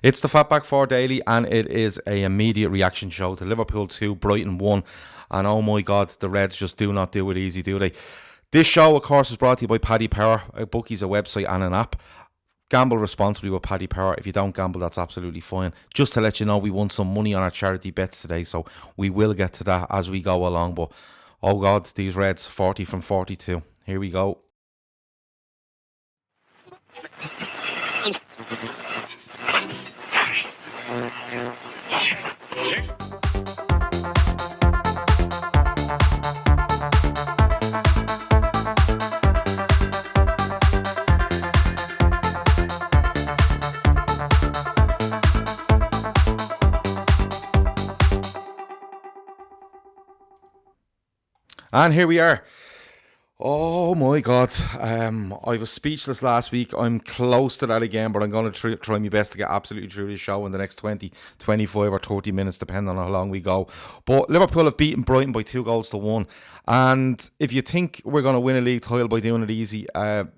It's the Fatback 4 Daily, and it is a immediate reaction show to Liverpool 2, Brighton 1. And oh my God, the Reds just do not do it easy, do they? This show, of course, is brought to you by Paddy Power. A bookie's a website and an app. Gamble responsibly with Paddy Power. If you don't gamble, that's absolutely fine. Just to let you know, we won some money on our charity bets today, so we will get to that as we go along. But oh God, these Reds, 40 from 42. Here we go. And here we are. Oh my God. I was speechless last week. I'm close to that again, but I'm going to try my best to get absolutely through this show in the next 20, 25 or 30 minutes, depending on how long we go. But Liverpool have beaten Brighton by 2-1. And if you think we're going to win a league title by doing it easy,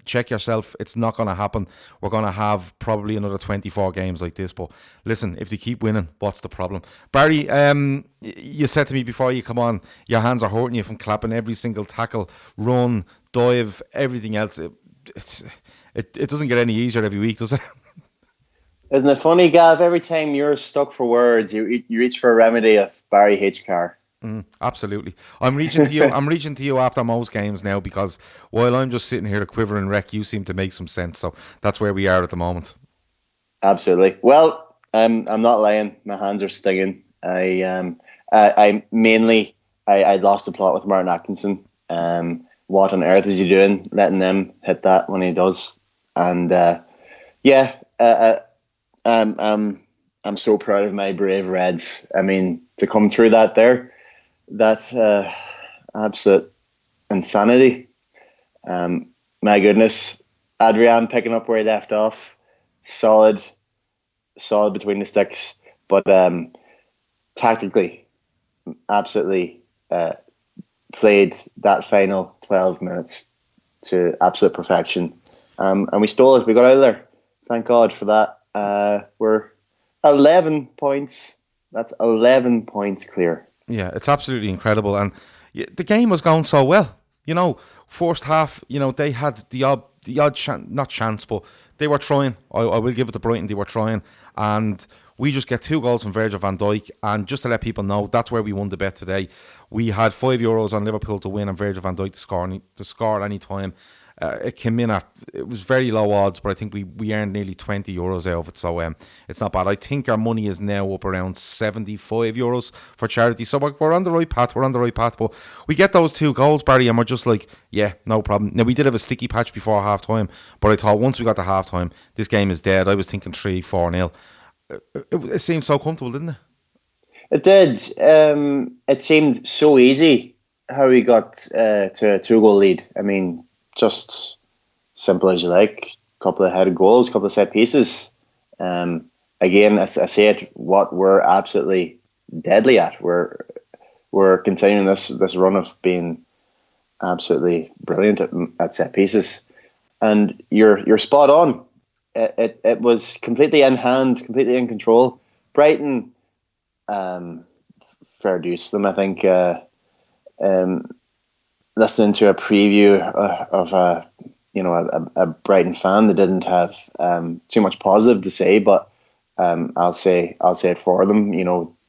check yourself. It's not going to happen. We're going to have probably another 24 games like this. But listen, if they keep winning, what's the problem? Barry, you said to me before you come on, your hands are hurting you from clapping every single tackle, run, dive, everything else. It doesn't get any easier every week, does it? Isn't it funny, Gav? Every time you're stuck for words, you reach for a remedy of Barry H. Carr. Absolutely. I'm reaching to you. I'm reaching to you after most games now, because while I'm just sitting here to quiver and wreck, you seem to make some sense. So that's where we are at the moment. Absolutely. Well, I'm not lying. My hands are stinging. I lost the plot with Martin Atkinson. What on earth is he doing, letting them hit that when he does? And I'm so proud of my brave Reds. I mean, to come through that's absolute insanity. My goodness, Adrian picking up where he left off, solid between the sticks, but tactically, absolutely played that final 12 minutes to absolute perfection, and we stole it. We got out of there. Thank God for that. We're 11 points. That's 11 points clear. Yeah, it's absolutely incredible. And the game was going so well. First half, they had the odd not chance, but they were trying. I will give it to Brighton. They were trying. And we just get 2 goals from Virgil van Dijk. And just to let people know, that's where we won the bet today. We had €5 on Liverpool to win and Virgil van Dijk to score at any time. It came in it was very low odds, but I think we earned nearly €20 out of it, so it's not bad. I think our money is now up around €75 for charity, so we're on the right path. But we get those 2 goals, Barry, and we're just like, yeah, no problem. Now, we did have a sticky patch before half time, but I thought once we got to half time, this game is dead. I was thinking 3-4-0. It seemed so comfortable, didn't it? It did. It seemed so easy how we got to a 2-goal lead. I mean, just simple as you like. Couple of headed goals, couple of set pieces. Again, I say it, what we're absolutely deadly at. We're continuing this run of being absolutely brilliant at set pieces. And you're spot on. It was completely in hand, completely in control. Brighton, fair dues to them, I think. Listening to a preview of a Brighton fan that didn't have too much positive to say, but I'll say it for them.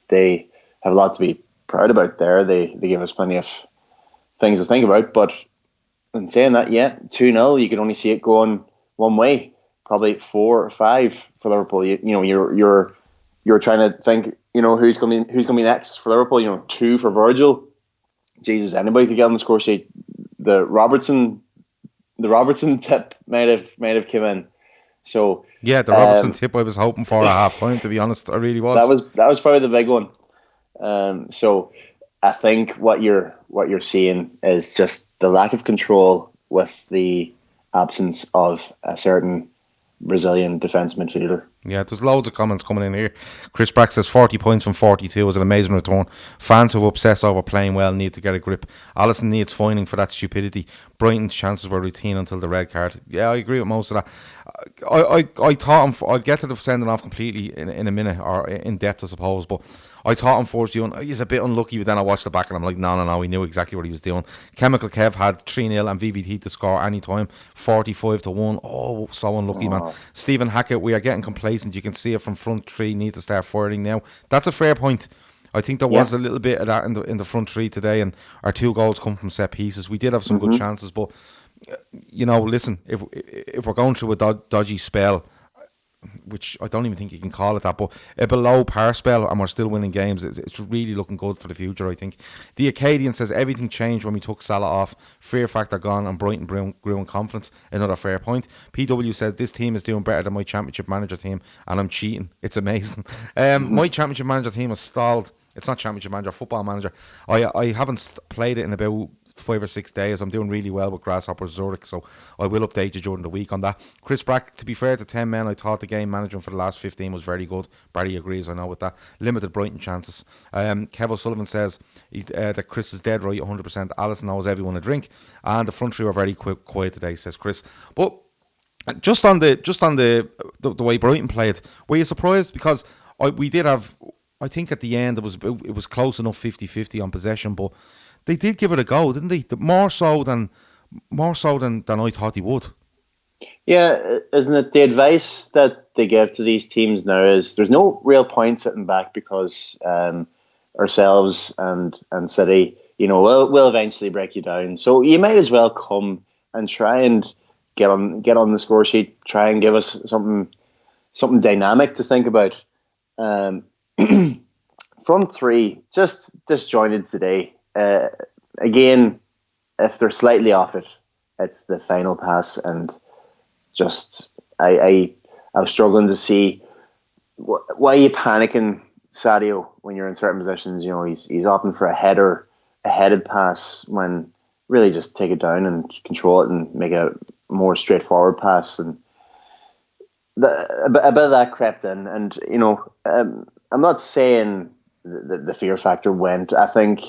They have a lot to be proud about there. They give us plenty of things to think about. But in saying that, 2-0, you can only see it going one way. Probably 4 or 5 for Liverpool. You're trying to think, who's going to be next for Liverpool. 2 for Virgil. Jesus, anybody could get on the score sheet. The Robertson tip might have come in. So yeah, the Robertson tip I was hoping for at half time, to be honest. I really was. That was probably the big one. So I think what you're seeing is just the lack of control with the absence of a certain resilient defence midfielder. Yeah, there's loads of comments coming in here. Chris Brack says 40 points from 42 is an amazing return. Fans who obsess over playing well need to get a grip. Alisson needs fining for that stupidity. Brighton's chances were routine until the red card. Yeah, I agree with most of that. I thought him. I'll get to the sending off completely in a minute, or in depth, I suppose. But I thought him forced you. He's a bit unlucky, but then I watched the back and I'm like, no, he knew exactly what he was doing. Chemical Kev had 3-0 and VVT to score any time, 45-1. Oh, so unlucky, man. Stephen Hackett, we are getting complacent. You can see it from front three. Need to start firing now. That's a fair point. I think there was a little bit of that in the front three today, and our 2 goals come from set pieces. We did have some good chances, but listen, if we're going through a dodgy spell, which I don't even think you can call it that, but a below par spell, and we're still winning games, it's really looking good for the future, I think. The Acadian says everything changed when we took Salah off. Fear factor gone and Brighton grew in confidence. Another fair point. PW says this team is doing better than my Championship Manager team, and I'm cheating. It's amazing. My Championship Manager team has stalled. It's not Championship Manager, Football Manager. I haven't played it in about 5 or 6 days. I'm doing really well with Grasshopper Zurich, so I will update you during the week on that. Chris Brack, to be fair to 10 men, I thought the game management for the last 15 was very good. Barry agrees, I know, with that. Limited Brighton chances. Kev O'Sullivan says that Chris is dead right, 100%. Alisson knows everyone a drink, and the front three were very quiet today, says Chris. But just on the way Brighton played, were you surprised? Because we did have, I think at the end it was close enough 50-50 on possession, but they did give it a go, didn't they? More so than I thought they would. Yeah, isn't it? The advice that they give to these teams now is there's no real point sitting back, because ourselves and City, will eventually break you down. So you might as well come and try and get on the score sheet. Try and give us something dynamic to think about. Front three just disjointed today. Again, if they're slightly off it, it's the final pass, and just I'm struggling to see why are you panicking, Sadio, when you're in certain positions. He's opting for a headed pass, when really just take it down and control it and make a more straightforward pass. And a bit of that crept in, and I'm not saying the fear factor went. I think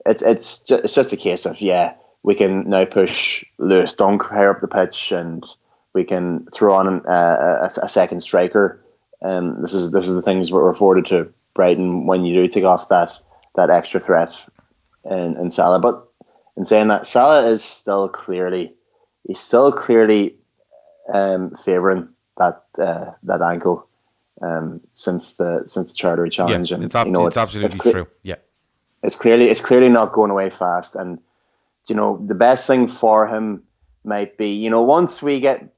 it's just a case of, we can now push Lewis Dunk higher up the pitch, and we can throw on a second striker. This is the things we're afforded to Brighton when you do take off that extra threat in Salah. But in saying that, Salah is still clearly favouring that ankle since the Chartery challenge. Yeah, and it's absolutely true. Yeah, it's clearly not going away fast. And the best thing for him might be, once we get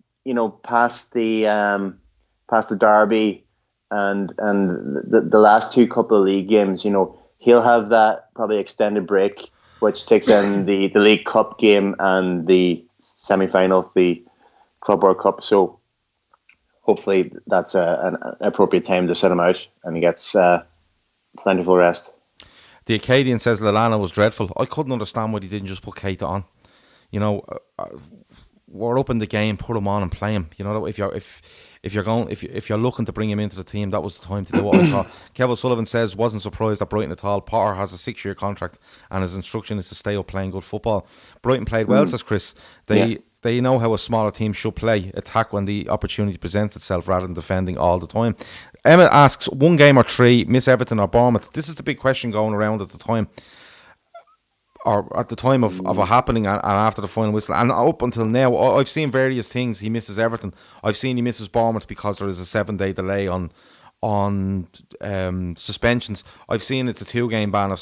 past the derby and the last 2 couple of league games, he'll have that probably extended break, which takes in the League Cup game and the semi-final of the Club World Cup. So hopefully that's an appropriate time to set him out, and he gets plentiful rest. The Acadian says Lallana was dreadful. I couldn't understand why he didn't just put Keita on. We're up in the game, put him on and play him. If you're looking to bring him into the team, that was the time to do what I thought. Kevin Sullivan says wasn't surprised at Brighton at all. Potter has a 6-year contract, and his instruction is to stay up playing good football. Brighton played well, says Chris. They know how a smaller team should play, attack when the opportunity presents itself rather than defending all the time. Emma asks, 1 game or 3, miss Everton or Bournemouth? This is the big question going around at the time, or at the time of it happening, and after the final whistle. And up until now, I've seen various things. He misses Everton. I've seen he misses Bournemouth because there is a 7-day delay on suspensions. I've seen it's a 2-game ban.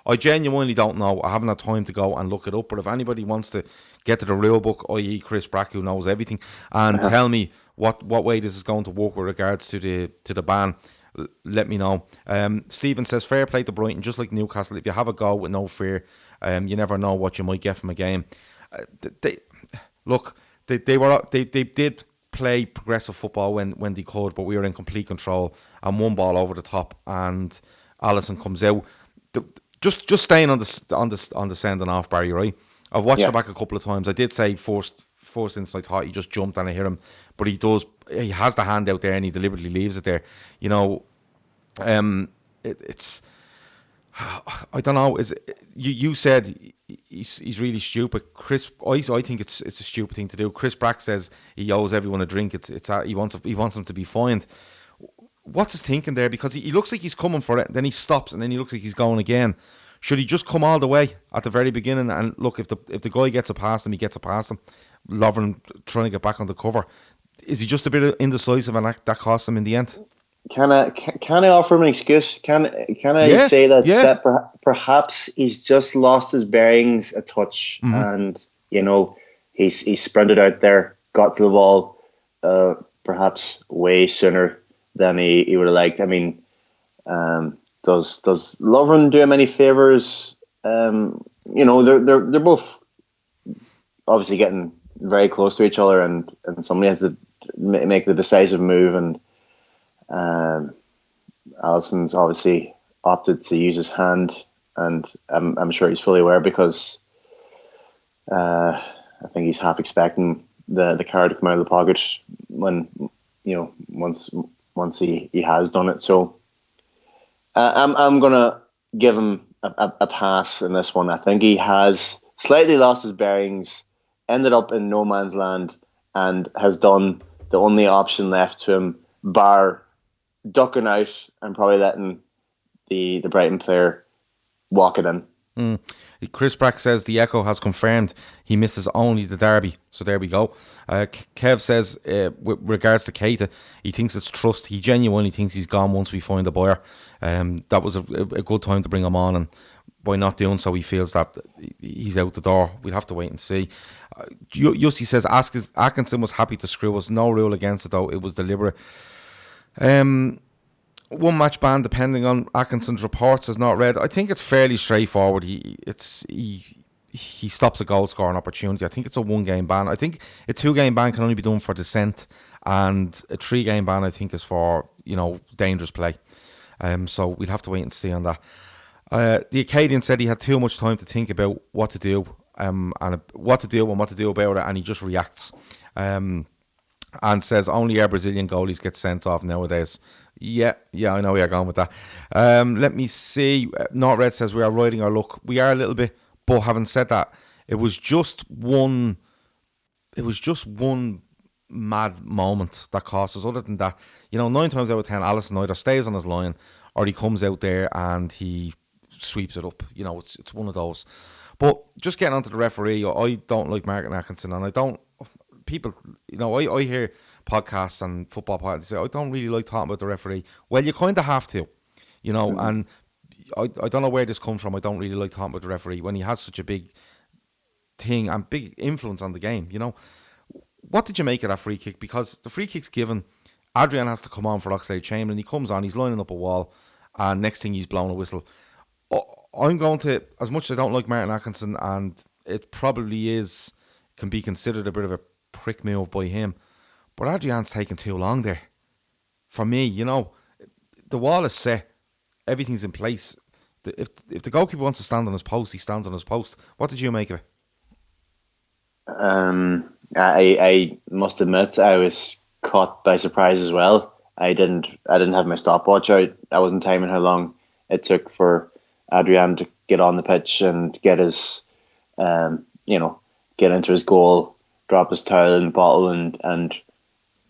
I genuinely don't know. I haven't had time to go and look it up. But if anybody wants to get to the rule book, i.e. Chris Brack, who knows everything, and tell me what way this is going to work with regards to the ban, let me know. Stephen says, fair play to Brighton, just like Newcastle. If you have a go with no fear, you never know what you might get from a game. They did play progressive football when they could, but we were in complete control, and 1 ball over the top, and Alisson comes out. Just staying on the sending off, Barry, right? I've watched it back a couple of times. I did say forced first instance I thought he just jumped and I hit him, but he has the hand out there and he deliberately leaves it there. You know, it's I don't know. You said he's really stupid. Chris, I think it's a stupid thing to do. Chris Brack says he owes everyone a drink. He wants them to be fined. What's his thinking there? Because he looks like he's coming for it, then he stops, and then he looks like he's going again. Should he just come all the way at the very beginning and look, if the guy gets it past him, he gets it past him. Lovren trying to get back on the cover. Is he just a bit indecisive and that cost him in the end? Can I offer him an excuse? Can I say that perhaps he's just lost his bearings a touch, and you know he sprinted out there, got to the ball, perhaps way sooner than he would have liked. I mean, does Lovren do him any favors? You know, they're both obviously getting very close to each other, and somebody has to make the decisive move, and Alisson's obviously opted to use his hand, and I'm sure he's fully aware, because I think he's half expecting the card to come out of the pocket when, you know, once he has done it. So I'm gonna give him a pass in this one. I think he has slightly lost his bearings, ended up in no man's land, and has done the only option left to him, bar ducking out and probably letting the Brighton player walk it in. Chris Brack says the Echo has confirmed he misses only the derby. So there we go. Kev says, with regards to Keita, he thinks it's trust. He genuinely thinks he's gone once we find a buyer. That was a good time to bring him on, and by not doing so, he feels that he's out the door. We'll have to wait and see. Jussi says Atkinson was happy to screw us. No rule against it, though. It was deliberate. One match ban, depending on Atkinson's reports, is not read. I think it's fairly straightforward. He stops a goal scoring opportunity. I think it's a 1-game ban. I think a 2-game ban can only be done for dissent, and a 3-game ban I think is for, you know, dangerous play. So we'll have to wait and see on that. The Acadian said he had too much time to think about what to do, and what to do about it, and he just reacts. And says only our Brazilian goalies get sent off nowadays. Yeah, I know where you're going with that. Let me see. Not Red says we are riding our luck. We are a little bit, but having said that, it was just one mad moment that cost us. Other than that, you know, 9 times out of 10, Alisson either stays on his line or he comes out there and he sweeps it up. You know, it's one of those. But just getting onto the referee, I don't like Martin Atkinson, and I don't. People, you know, I hear podcasts and football podcasts say, I don't really like talking about the referee. Well, you kind of have to, you know, and I don't know where this comes from. I don't really like talking about the referee when he has such a big thing and big influence on the game, you know. What did you make of that free kick? Because the free kick's given, Adrian has to come on for Oxlade-Chamberlain. He comes on, he's lining up a wall, and next thing he's blowing a whistle. I'm going to, as much as I don't like Martin Atkinson, and it probably can be considered a bit of a prick move by him, but Adrian's taking too long there. For me, you know, the wall is set, everything's in place. If the goalkeeper wants to stand on his post, he stands on his post. What did you make of it? I must admit I was caught by surprise as well. I didn't have my stopwatch out. I wasn't timing how long it took for Adrian to get on the pitch and get his, get into his goal, drop his towel and bottle, and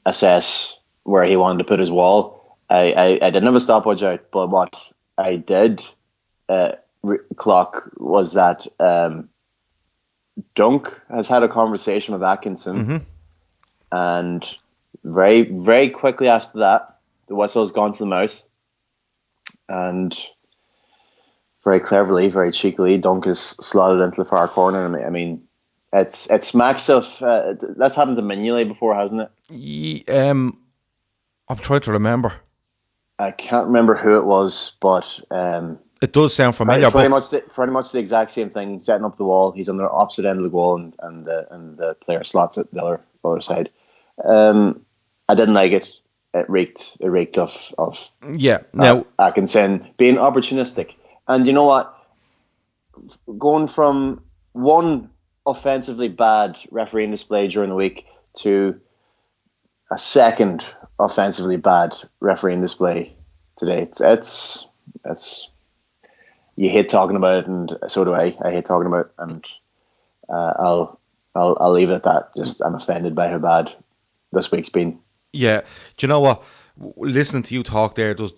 assess where he wanted to put his wall. I didn't have a stopwatch out, but what I did clock was that Dunk has had a conversation with Atkinson, and very, very quickly after that, the whistle has gone to the mouth, and very cleverly, very cheekily, Dunk is slotted into the far corner. I mean, it's smacks of that's happened to Mignolet before, hasn't it? I'm trying to remember. I can't remember who it was, but it does sound familiar. Pretty much the exact same thing. Setting up the wall, he's on the opposite end of the goal, and the player slots it the other side. I didn't like it. It reeked of now Atkinson being opportunistic. And you know what? Going from one offensively bad refereeing display during the week to a second offensively bad refereeing display today. It's you hate talking about it, and so do I. I hate talking about it, and I'll leave it at that. Just I'm offended by how bad this week's been. Yeah, do you know what? Listening to you talk there does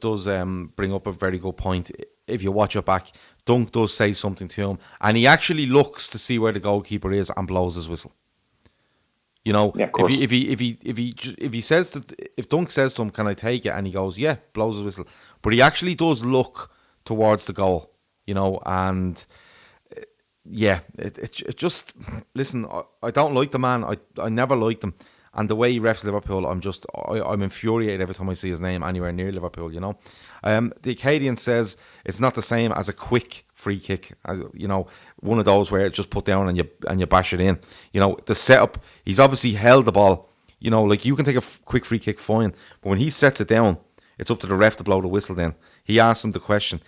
bring up a very good point. If you watch it back, Dunk does say something to him, and he actually looks to see where the goalkeeper is and blows his whistle. You know, Yeah, if he says that, if Dunk says to him, "Can I take it?" and he goes, "Yeah," blows his whistle, but he actually does look towards the goal. You know, and yeah, it just listen. I don't like the man. I never liked him. And the way he refs Liverpool, I'm infuriated every time I see his name anywhere near Liverpool, you know. The Acadian says it's not the same as a quick free kick, you know, one of those where it's just put down and you bash it in. You know, the setup, he's obviously held the ball, you know, like you can take a quick free kick fine, but when he sets it down, it's up to the ref to blow the whistle then. He asks him the question.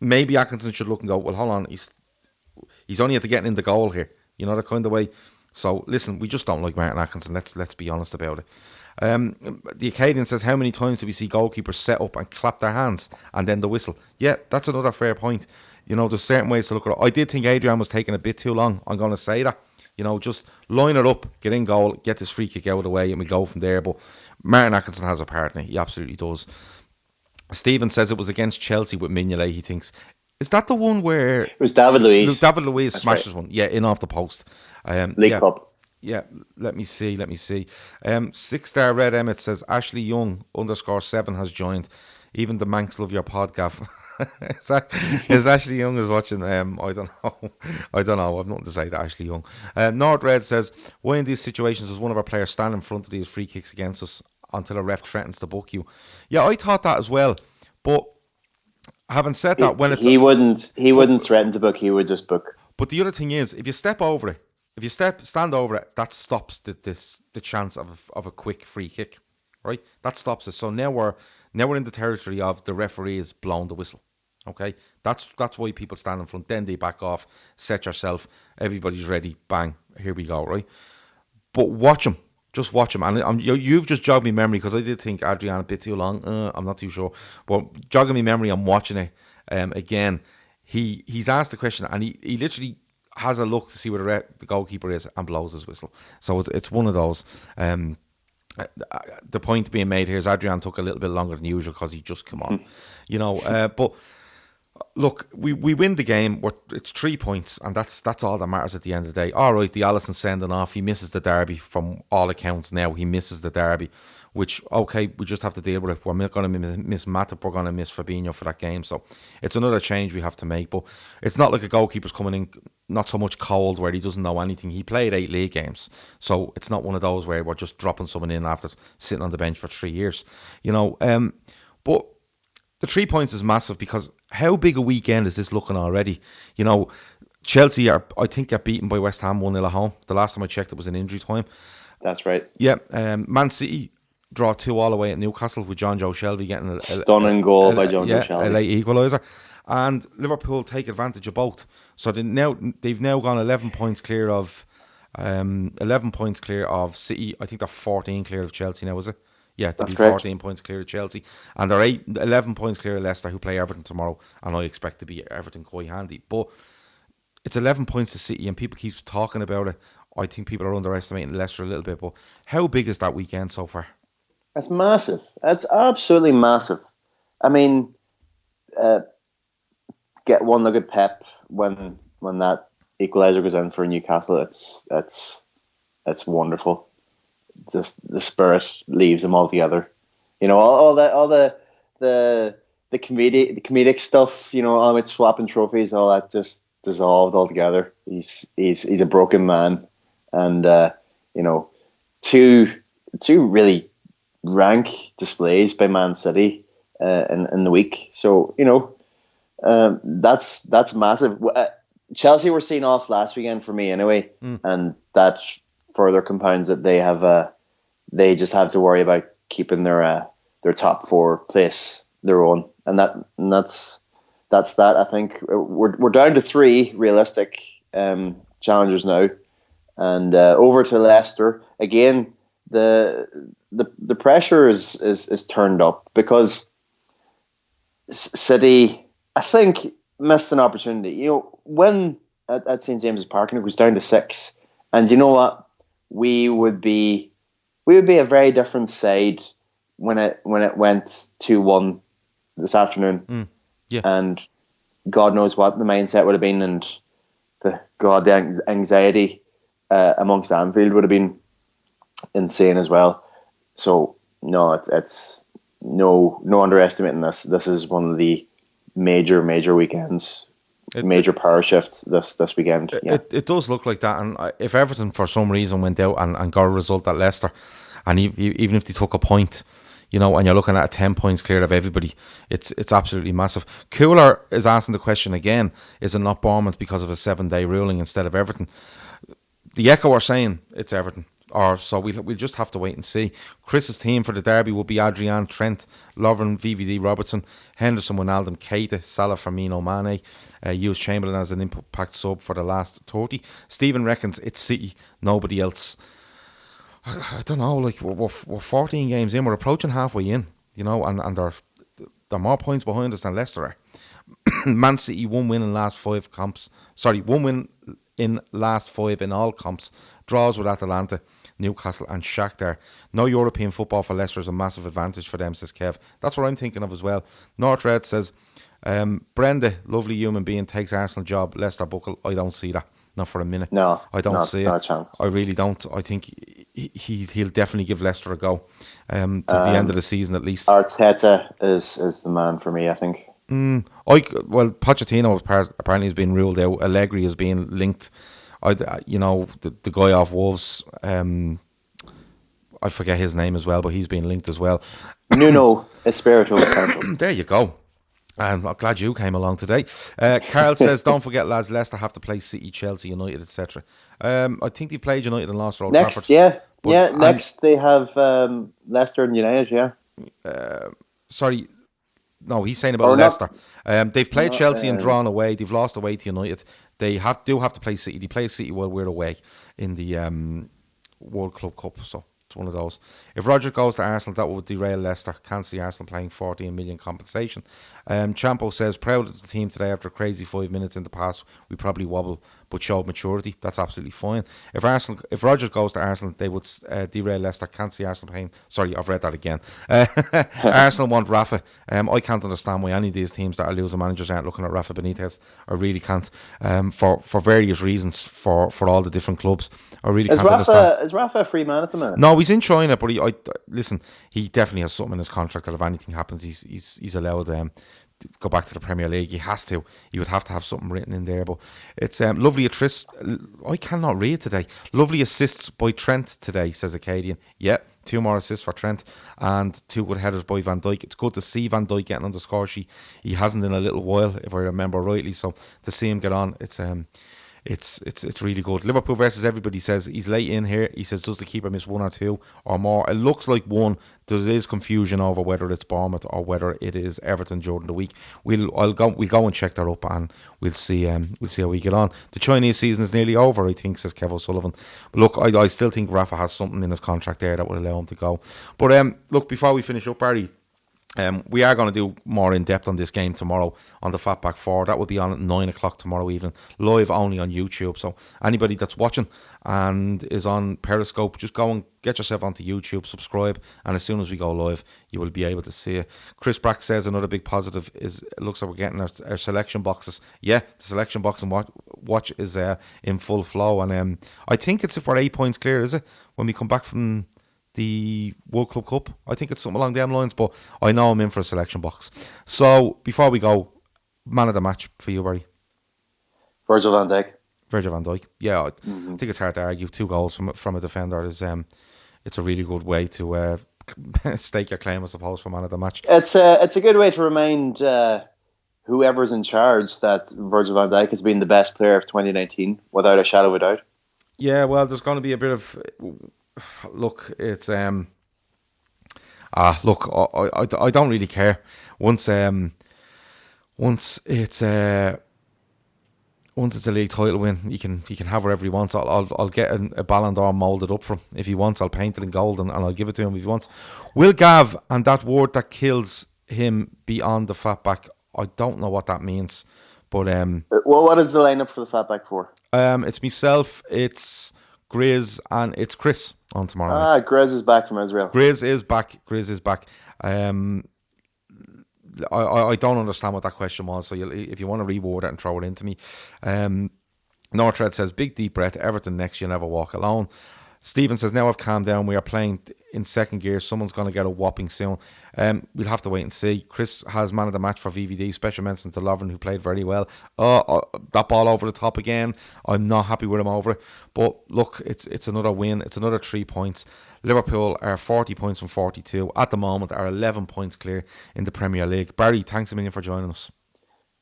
Maybe Atkinson should look and go, well, hold on, he's only at the getting in the goal here, you know, that kind of way. So listen, we just don't like Martin Atkinson. Let's be honest about it. The Acadian says, how many times do we see goalkeepers set up and clap their hands and then the whistle? Yeah, that's another fair point. You know, there's certain ways to look at it. I did think Adrian was taking a bit too long. I'm going to say that. You know, just line it up, get in goal, get this free kick out of the way, and we go from there. But Martin Atkinson has a part in it. He absolutely does. Stephen says it was against Chelsea with Mignolet, he thinks. Is that the one where... It was David Luiz. David Luiz smashes one. Yeah, in off the post. League Cup. Yeah, let me see. 6-star Red Emmett says, Ashley Young _7 has joined. Even the Manx love your podcast. Is Ashley Young is watching? I don't know. I've nothing to say to Ashley Young. Nord Red says, why in these situations does one of our players stand in front of these free kicks against us until a ref threatens to book you? Yeah, I thought that as well. But having said that, when it's... He wouldn't threaten to book, he would just book. But the other thing is, if you step over it, if you stand over it, that stops the chance of a quick free kick, right? That stops it. So now we're in the territory of the referee is blowing the whistle. Okay, that's why people stand in front. Then they back off, set yourself. Everybody's ready. Bang, here we go. Right, but watch him. Just watch him. And you've just jogged me memory because I did think Adrian a bit too long. I'm not too sure, but jogging me memory. I'm watching it again. He's asked the question and he literally has a look to see where the goalkeeper is and blows his whistle. So it's one of those. The point being made here is Adrian took a little bit longer than usual because he just come on, you know. But look, we win the game. It's 3 points, and that's all that matters at the end of the day. All right, the Alisson sending off. He misses the derby from all accounts. Now he misses the derby, which okay, we just have to deal with it. We're not going to miss Matip. We're going to miss Fabinho for that game. So it's another change we have to make. But it's not like a goalkeeper's coming in not so much cold where he doesn't know anything. He played 8 league games, so it's not one of those where we're just dropping someone in after sitting on the bench for 3 years. You know, but the 3 points is massive because how big a weekend is this looking already? You know, Chelsea are, I think, get beaten by West Ham 1-0 at home. The last time I checked, it was in injury time. That's right. Yeah, Man City draw 2-2 away at Newcastle with John Joe Shelby getting a stunning goal by John Joe Shelby. A late equaliser. And Liverpool take advantage of both. So they've now gone 11 points clear of 11 points clear of City. I think they're 14 clear of Chelsea now, is it? Yeah, they'll be 14 points clear of Chelsea. And they're 11 points clear of Leicester, who play Everton tomorrow. And I expect to be Everton quite handy. But it's 11 points to City, and people keep talking about it. I think people are underestimating Leicester a little bit. But how big is that weekend so far? It's massive. It's absolutely massive. I mean, get one look at Pep when that equaliser goes in for Newcastle. It's wonderful. Just the spirit leaves them altogether. You know, all the comedic stuff. You know, all with swapping trophies, all that just dissolved altogether. He's a broken man, and you know, two really rank displays by Man City in the week. So you know, that's massive. Chelsea were seen off last weekend for me anyway, and that further compounds that they just have to worry about keeping their top 4 place their own, and that's that. I think we're down to 3 realistic challengers now. And over to Leicester again. The pressure is turned up because City, I think, missed an opportunity. When at St James's Park, and it was down to 6, and you know what, we would be a very different side when it went 2-1 this afternoon. Yeah, and God knows what the mindset would have been, and the anxiety amongst Anfield would have been insane as well. So no, it's no underestimating this. This is one of the major weekends, major power shift this weekend. It does look like that. And if Everton for some reason went out and got a result at Leicester, and even if they took a point, and you're looking at 10 points clear of everybody, it's absolutely massive. Cooler is asking the question again: is it not Bournemouth because of a 7-day ruling instead of Everton? The Echo are saying it's Everton. So we'll just have to wait and see. Chris's team for the derby will be Adrian, Trent, Lovren, VVD, Robertson, Henderson, Wijnaldum, Keita, Salah, Firmino, Mane. Use Chamberlain as an impact sub for the last 30. Stephen reckons it's City, nobody else. I don't know. Like we're 14 games in, we're approaching halfway in. And they're more points behind us than Leicester are. Man City 1 win in last 5 comps. Sorry, 1 win in last 5 in all comps. Draws with Atalanta, Newcastle and Shakhtar. No European football for Leicester is a massive advantage for them, says Kev. That's what I'm thinking of as well. North Red says, Brenda, lovely human being, takes Arsenal job. Leicester buckle. I don't see that. Not for a minute. No, I don't see not it. A chance. I really don't. I think he'll definitely give Leicester a go to the end of the season at least. Arteta is the man for me, I think. Pochettino apparently has been ruled out. Allegri is being linked. The guy off Wolves, I forget his name as well, but he's being linked as well. Nuno Espirito Santo. There you go. And I'm glad you came along today. Carl says, don't forget, lads, Leicester have to play City, Chelsea, United, etc. I think they played United and lost Old Trafford. Next they have Leicester and United, sorry. No, he's saying about Leicester. They've played Chelsea and drawn away. They've lost away to United. They do have to play City. They play City while we're away in the World Club Cup. So it's one of those. If Roger goes to Arsenal, that would derail Leicester. Can't see Arsenal playing 14 million compensation. Champo says, proud of the team today after a crazy 5 minutes in the past. We probably wobble, but showed maturity. That's absolutely fine. If Rodgers goes to Arsenal, they would derail Leicester. Can't see Arsenal playing. Sorry, I've read that again. Arsenal want Rafa. I can't understand why any of these teams that are losing managers aren't looking at Rafa Benitez. I really can't. For various reasons, for all the different clubs. I really can't understand. Is Rafa a free man at the minute? No, he's in China, but listen, he definitely has something in his contract that if anything happens, he's allowed to go back to the Premier League. He has to. He would have to have something written in there. But it's lovely I cannot read today. Lovely assists by Trent today, says Acadian. Yeah, 2 more assists for Trent and 2 good headers by Van Dijk. It's good to see Van Dijk getting on the score sheet. He hasn't in a little while, if I remember rightly. So to see him get on, it's really good. Liverpool versus everybody says he's late in here. He says, does the keeper miss 1 or 2 or more? It looks like 1. There is confusion over whether it's Bournemouth or whether it is Everton during the week. We'll go and check that up and we'll see how we get on. The Chinese season is nearly over, I think, says Kev O'Sullivan. But look, I still think Rafa has something in his contract there that will allow him to go. But look, before we finish up, Barry, we are going to do more in depth on this game tomorrow on the Fatback 4. That will be on at 9 o'clock tomorrow evening, live only on YouTube. So anybody that's watching and is on Periscope, just go and get yourself onto YouTube, subscribe, and as soon as we go live, you will be able to see it. Chris Brack says another big positive is it looks like we're getting our selection boxes. Yeah, the selection box and watch is in full flow, and I think it's if we're 8 points clear, is it, when we come back from the World Club Cup? I think it's something along them lines, but I know I'm in for a selection box. So before we go, man of the match for you, Barry? Virgil van Dijk. Yeah, I think it's hard to argue. 2 goals from a defender is it's a really good way to stake your claim, I suppose, for man of the match. It's a good way to remind whoever's in charge that Virgil van Dijk has been the best player of 2019 without a shadow of a doubt. Yeah, well, there's going to be a bit of look. It's look, I don't really care. Once it's once it's a league title win, he can have whatever he wants. I'll get a Ballon d'Or moulded up for him if he wants. I'll paint it in gold and I'll give it to him if he wants. Will Gav and that word that kills him be on the fatback? I don't know what that means, but well, what is the lineup for the fatback four? It's myself, it's Grizz, and it's Chris on tomorrow night. Grizz is back from Israel. Grizz is back. I don't understand what that question was, so if you want to reword it and throw it into me. Northred says, big deep breath, Everton next, you'll never walk alone. Stephen says, now I've calmed down, we are playing in second gear, someone's going to get a whopping soon. We'll have to wait and see. Chris has man of the match for VVD, special mention to Lovren, who played very well. That ball over the top again, I'm not happy with him over it, but look, it's another win, it's another 3 points. Liverpool are 40 points from 42 at the moment, are 11 points clear in the Premier League. Barry, thanks a million for joining us.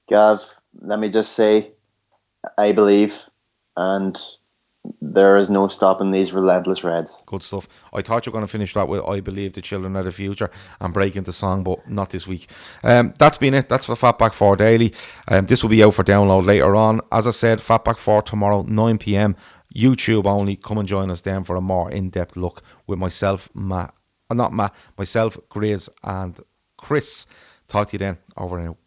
Gav, let me just say, I believe, and there is no stopping these relentless Reds. Good stuff. I thought you were going to finish that with I believe the children are the future and break into song, but not this week. That's been it. That's for Fatback 4 Daily. This will be out for download later on. As I said, Fatback 4 tomorrow, 9 p.m. YouTube only. Come and join us then for a more in-depth look with myself, myself, Grizz and Chris. Talk to you then. Over and out.